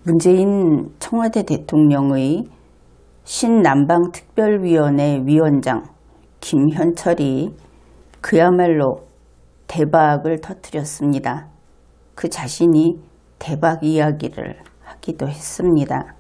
문재인 청와대 대통령의 신남방특별위원회 위원장 김현철이 그야말로 대박을 터뜨렸습니다. 그 자신이 대박 이야기를 하기도 했습니다.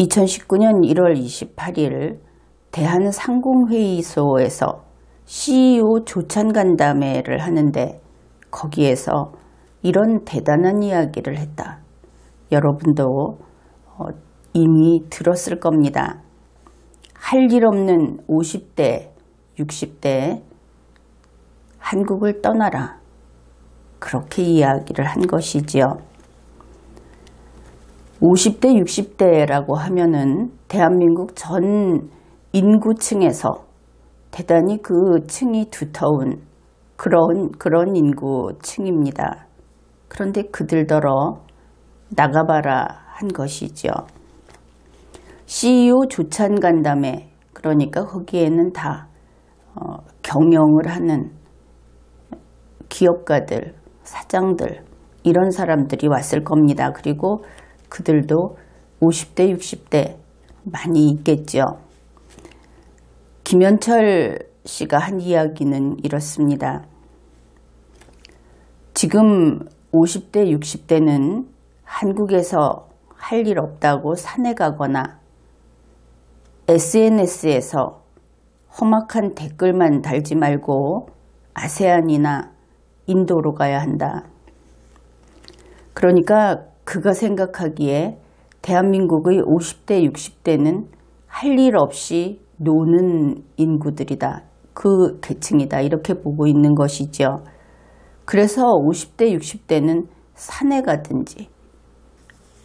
2019년 1월 28일 대한상공회의소에서 CEO 조찬간담회를 하는데 거기에서 이런 대단한 이야기를 했다. 여러분도 이미 들었을 겁니다. 할 일 없는 50대, 60대 한국을 떠나라. 그렇게 이야기를 한 것이지요. 50대, 60대라고 하면은 대한민국 전 인구층에서 대단히 그 층이 두터운 그런 인구층입니다. 그런데 그들더러 나가봐라 한 것이죠. CEO 조찬간담회, 그러니까 거기에는 다 경영을 하는 기업가들, 사장들 이런 사람들이 왔을 겁니다. 그리고 그들도 50대, 60대 많이 있겠죠. 김현철 씨가 한 이야기는 이렇습니다. 지금 50대, 60대는 한국에서 할 일 없다고 산에 가거나 SNS에서 험악한 댓글만 달지 말고 아세안이나 인도로 가야 한다. 그러니까 그가 생각하기에 대한민국의 50대, 60대는 할 일 없이 노는 인구들이다. 그 계층이다. 이렇게 보고 있는 것이죠. 그래서 50대, 60대는 산에 가든지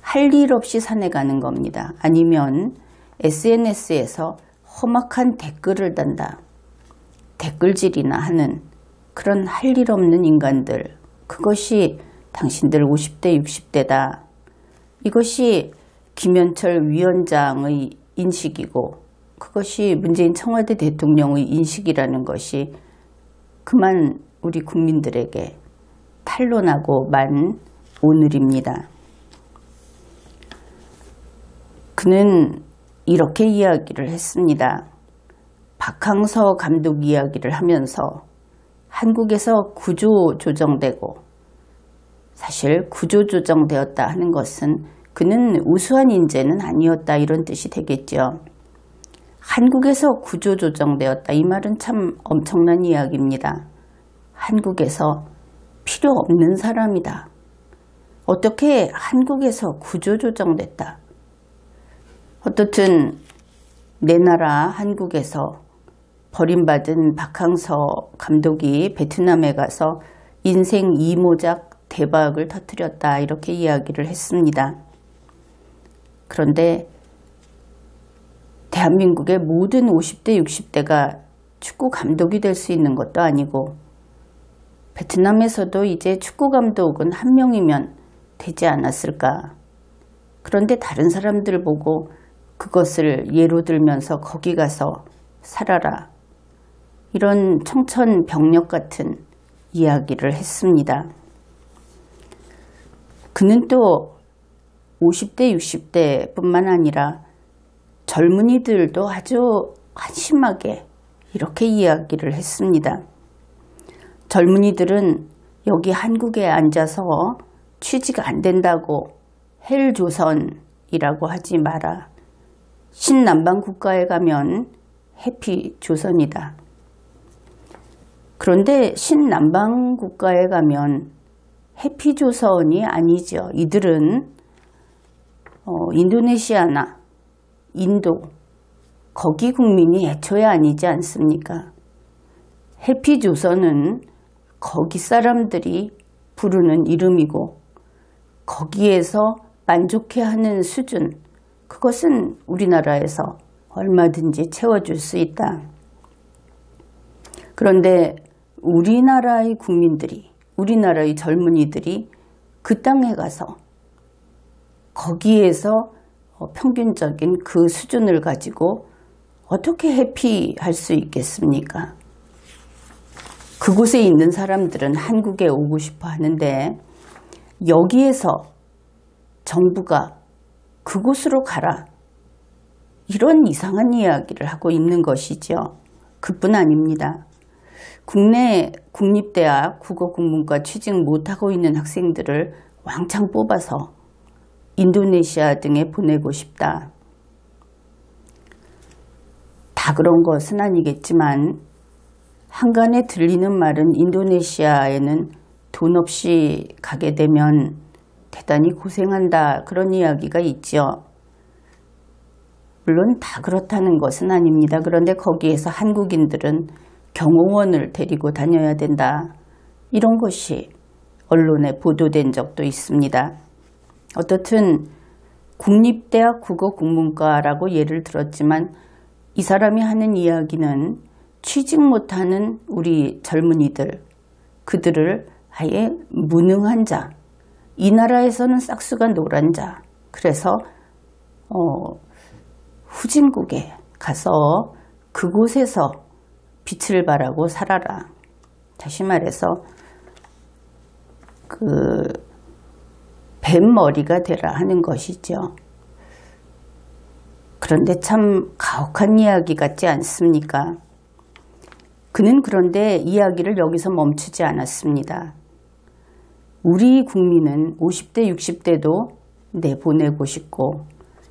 할 일 없이 산에 가는 겁니다. 아니면 SNS에서 험악한 댓글을 단다. 댓글질이나 하는 그런 할 일 없는 인간들. 그것이 당신들 50대, 60대다. 이것이 김현철 위원장의 인식이고 그것이 문재인 청와대 대통령의 인식이라는 것이 그만 우리 국민들에게 탄로나고 만 오늘입니다. 그는 이렇게 이야기를 했습니다. 박항서 감독 이야기를 하면서 한국에서 구조조정되고 사실 구조조정되었다 하는 것은 그는 우수한 인재는 아니었다 이런 뜻이 되겠죠. 한국에서 구조조정되었다. 이 말은 참 엄청난 이야기입니다. 한국에서 필요 없는 사람이다. 어떻게 한국에서 구조조정됐다. 어떻든 내 나라 한국에서 버림받은 박항서 감독이 베트남에 가서 인생 이모작 대박을 터뜨렸다. 이렇게 이야기를 했습니다. 그런데 대한민국의 모든 50대, 60대가 축구 감독이 될 수 있는 것도 아니고 베트남에서도 이제 축구 감독은 한 명이면 되지 않았을까. 그런데 다른 사람들 보고 그것을 예로 들면서 거기 가서 살아라. 이런 청천벽력 같은 이야기를 했습니다. 그는 또 50대, 60대 뿐만 아니라 젊은이들도 아주 한심하게 이렇게 이야기를 했습니다. 젊은이들은 여기 한국에 앉아서 취지가 안 된다고 헬조선이라고 하지 마라. 신남방 국가에 가면 해피조선이다. 그런데 신남방 국가에 가면 해피조선이 아니죠. 이들은 인도네시아나 인도 거기 국민이 애초에 아니지 않습니까? 해피조선은 거기 사람들이 부르는 이름이고 거기에서 만족해하는 수준 그것은 우리나라에서 얼마든지 채워줄 수 있다. 그런데 우리나라의 국민들이 우리나라의 젊은이들이 그 땅에 가서 거기에서 평균적인 그 수준을 가지고 어떻게 해피할 수 있겠습니까? 그곳에 있는 사람들은 한국에 오고 싶어 하는데 여기에서 정부가 그곳으로 가라. 이런 이상한 이야기를 하고 있는 것이죠. 그뿐 아닙니다. 국내 국립대학 국어국문과 취직 못하고 있는 학생들을 왕창 뽑아서 인도네시아 등에 보내고 싶다. 다 그런 것은 아니겠지만 한간에 들리는 말은 인도네시아에는 돈 없이 가게 되면 대단히 고생한다, 그런 이야기가 있죠. 물론 다 그렇다는 것은 아닙니다. 그런데 거기에서 한국인들은 경호원을 데리고 다녀야 된다, 이런 것이 언론에 보도된 적도 있습니다. 어떻든 국립대학 국어국문과라고 예를 들었지만 이 사람이 하는 이야기는 취직 못하는 우리 젊은이들, 그들을 아예 무능한 자, 이 나라에서는 싹수가 노란 자, 그래서 후진국에 가서 그곳에서 빛을 발하고 살아라. 다시 말해서 뱀머리가 되라 하는 것이죠. 그런데 참 가혹한 이야기 같지 않습니까? 그는 그런데 이야기를 여기서 멈추지 않았습니다. 우리 국민은 50대, 60대도 내보내고 싶고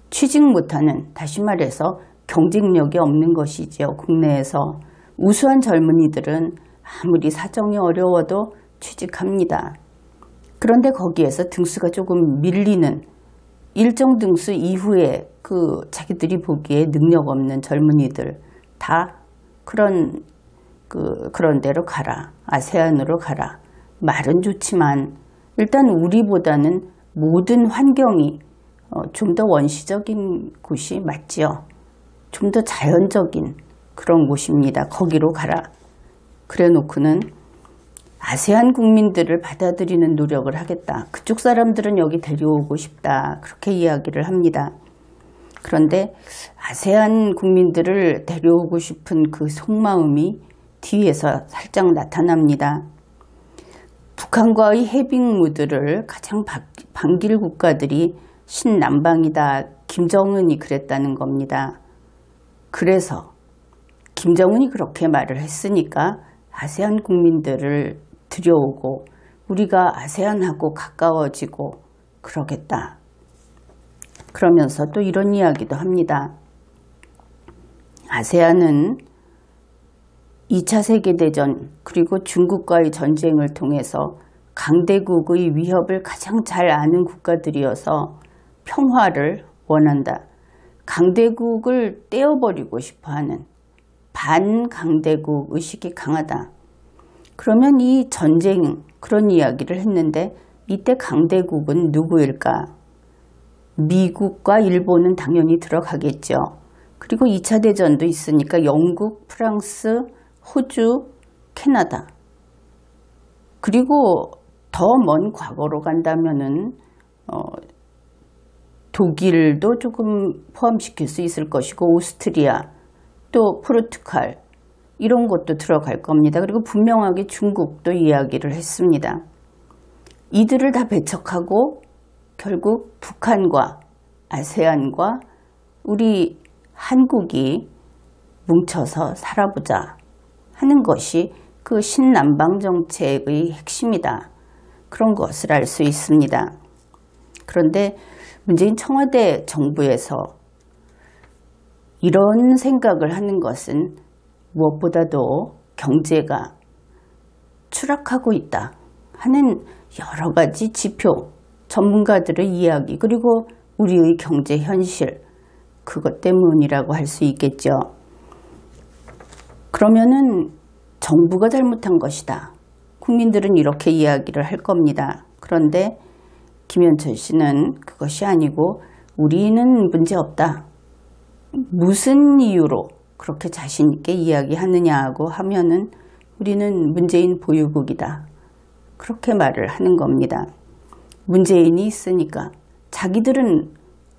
취직 못하는, 다시 말해서 경쟁력이 없는 것이지요. 국내에서 우수한 젊은이들은 아무리 사정이 어려워도 취직합니다. 그런데 거기에서 등수가 조금 밀리는, 일정 등수 이후에 자기들이 보기에 능력 없는 젊은이들 다 그런 데로 가라, 아세안으로 가라. 말은 좋지만 일단 우리보다는 모든 환경이 좀 더 원시적인 곳이 맞지요. 좀 더 자연적인 그런 곳입니다. 거기로 가라. 그래 놓고는 아세안 국민들을 받아들이는 노력을 하겠다. 그쪽 사람들은 여기 데려오고 싶다. 그렇게 이야기를 합니다. 그런데 아세안 국민들을 데려오고 싶은 그 속마음이 뒤에서 살짝 나타납니다. 북한과의 해빙무드를 가장 반길 국가들이 신남방이다. 김정은이 그랬다는 겁니다. 그래서 김정은이 그렇게 말을 했으니까 아세안 국민들을 들여오고 우리가 아세안하고 가까워지고 그러겠다. 그러면서 또 이런 이야기도 합니다. 아세안은 2차 세계대전 그리고 중국과의 전쟁을 통해서 강대국의 위협을 가장 잘 아는 국가들이어서 평화를 원한다. 강대국을 떼어버리고 싶어하는 반강대국 의식이 강하다. 그러면 이 전쟁, 그런 이야기를 했는데 이때 강대국은 누구일까? 미국과 일본은 당연히 들어가겠죠. 그리고 2차 대전도 있으니까 영국, 프랑스, 호주, 캐나다. 그리고 더 먼 과거로 간다면은 독일도 조금 포함시킬 수 있을 것이고 오스트리아, 또 포르투갈, 이런 것도 들어갈 겁니다. 그리고 분명하게 중국도 이야기를 했습니다. 이들을 다 배척하고 결국 북한과 아세안과 우리 한국이 뭉쳐서 살아보자 하는 것이 그 신남방 정책의 핵심이다. 그런 것을 알 수 있습니다. 그런데 문재인 청와대 정부에서 이런 생각을 하는 것은 무엇보다도 경제가 추락하고 있다 하는 여러 가지 지표, 전문가들의 이야기, 그리고 우리의 경제 현실, 그것 때문이라고 할 수 있겠죠. 그러면은 정부가 잘못한 것이다. 국민들은 이렇게 이야기를 할 겁니다. 그런데 김현철 씨는 그것이 아니고 우리는 문제없다. 무슨 이유로 그렇게 자신 있게 이야기하느냐고 하면은 우리는 문재인 보유국이다. 그렇게 말을 하는 겁니다. 문재인이 있으니까 자기들은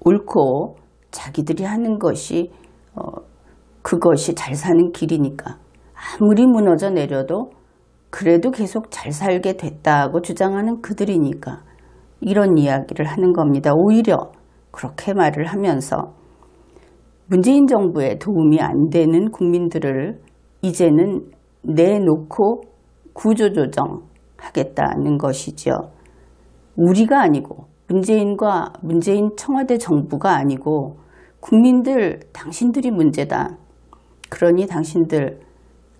옳고 자기들이 하는 것이 그것이 잘 사는 길이니까 아무리 무너져 내려도 그래도 계속 잘 살게 됐다고 주장하는 그들이니까 이런 이야기를 하는 겁니다. 오히려 그렇게 말을 하면서 문재인 정부에 도움이 안 되는 국민들을 이제는 내놓고 구조조정하겠다는 것이죠. 우리가 아니고 문재인 청와대 정부가 아니고 국민들, 당신들이 문제다. 그러니 당신들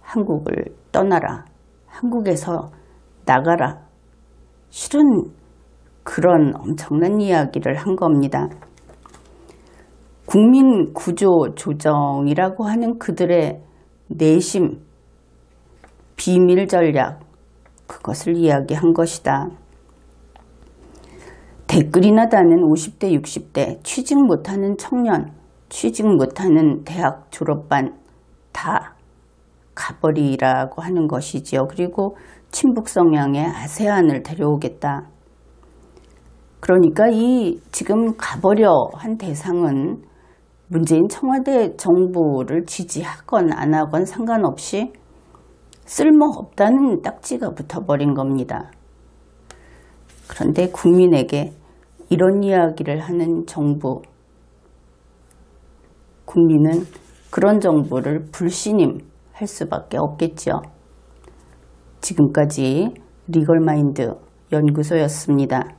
한국을 떠나라. 한국에서 나가라. 실은 그런 엄청난 이야기를 한 겁니다. 국민 구조 조정이라고 하는 그들의 내심, 비밀 전략, 그것을 이야기한 것이다. 댓글이나 다는 50대, 60대, 취직 못하는 청년, 취직 못하는 대학 졸업반 다 가버리라고 하는 것이지요. 그리고 친북 성향의 아세안을 데려오겠다. 그러니까 이 지금 가버려 한 대상은 문재인 청와대 정부를 지지하건 안 하건 상관없이 쓸모없다는 딱지가 붙어버린 겁니다. 그런데 국민에게 이런 이야기를 하는 정부, 국민은 그런 정부를 불신임할 수밖에 없겠죠. 지금까지 리걸마인드 연구소였습니다.